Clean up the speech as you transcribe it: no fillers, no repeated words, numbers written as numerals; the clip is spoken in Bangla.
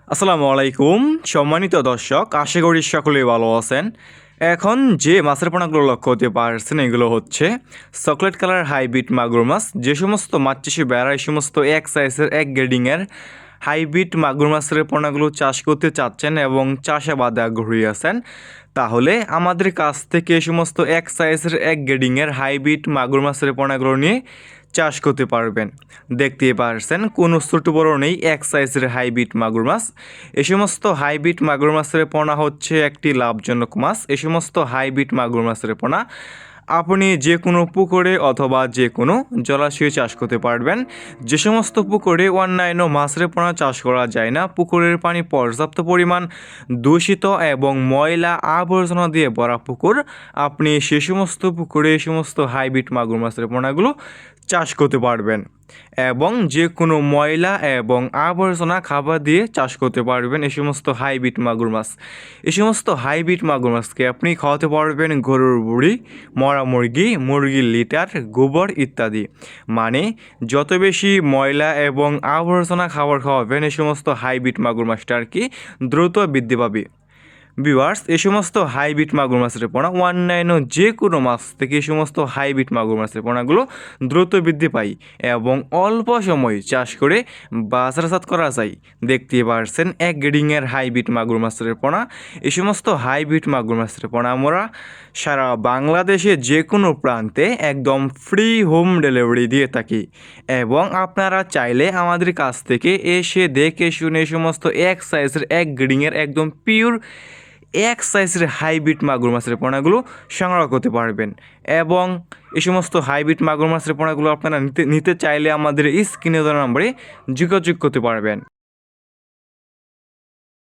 আসসালামু আলাইকুম সম্মানিত দর্শক, আশা করি সকলেই ভালো আছেন। এখন যে মাছের পোনাগুলো লক্ষ্য হতে পারছেন এগুলো হচ্ছে চকলেট কালার হাইব্রিড মাগুর মাছ। যে সমস্ত মাছ চাষি বেড়া এই সমস্ত এক সাইজের এক গ্রেডিংয়ের হাইব্রিড মাগুর মাছের পোনাগুলো চাষ করতে চাচ্ছেন এবং চাষাবাদে আগ্রহী আছেন, তাহলে আমাদের কাছ থেকে এই সমস্ত এক সাইজের এক গ্রেডিংয়ের হাইব্রিড মাগুর মাছের পোনাগুলো নিয়ে চাষ করতে পারবেন। দেখতেই পারছেন কোনো ছোটো বড়ো নেই, এক সাইজের হাইব্রিড মাগুর মাছ। এই সমস্ত হাইব্রিড মাগুর মাছের পোনা হচ্ছে একটি লাভজনক মাছ। এই সমস্ত হাইব্রিড মাগুর মাছের পোনা আপনি যে কোনো পুকুরে অথবা যে কোনো জলাশয়ে চাষ করতে পারবেন। যে সমস্ত পুকুরে অন্যান্য মাছের পোনা চাষ করা যায় না, পুকুরের পানি পর্যাপ্ত পরিমাণ দূষিত এবং ময়লা আবর্জনা দিয়ে ভরা পুকুর, আপনি সে সমস্ত পুকুরে এই সমস্ত হাইব্রিড মাগুর মাছের পোনাগুলো চাষ করতে পারবেন এবং যে কোনো ময়লা এবং আবর্জনা খাবার দিয়ে চাষ করতে পারবেন এই সমস্ত হাইব্রিড মাগুর মাছ। এই সমস্ত হাইব্রিড মাগুর মাছকে আপনি খাওয়াতে পারবেন গরুর বুড়ি, মরা মুরগি, মুরগির লিটার, গোবর ইত্যাদি। মানে যত বেশি ময়লা এবং আবর্জনা খাবার খাওয়াবেন এই সমস্ত হাইব্রিড মাগুর মাছটা আর কি দ্রুত বৃদ্ধি পাবে। ভিউয়ার্স, এই সমস্ত হাইব্রিড মাগুর মাছের পোনা অন্যান্য যে কোনো মাছ থেকে এই সমস্ত হাইব্রিড মাগুর মাছের পোনাগুলো দ্রুত বৃদ্ধি পায় এবং অল্প সময় চাষ করে বাজারজাত করা যায়। দেখতে পারছেন এক গ্রেডিংয়ের হাইব্রিড মাগুর মাছের পোনা। এই সমস্ত হাইব্রিড মাগুর মাছের পোনা আমরা সারা বাংলাদেশে যে কোনো প্রান্তে একদম ফ্রি হোম ডেলিভারি দিয়ে থাকি এবং আপনারা চাইলে আমাদের কাছ থেকে এসে দেখে শুনে এই সমস্ত এক সাইজের এক গ্রেডিংয়ের একদম পিওর এক সাইজের হাইব্রিড মাগুর মাছের পোনাগুলো সংগ্রহ করতে পারবেন এবং এই সমস্ত হাইব্রিড মাগুর মাছের পোনাগুলো আপনারা নিতে চাইলে আমাদের স্ক্রিনে দেওয়া নম্বরে যোগাযোগ করতে পারবেন।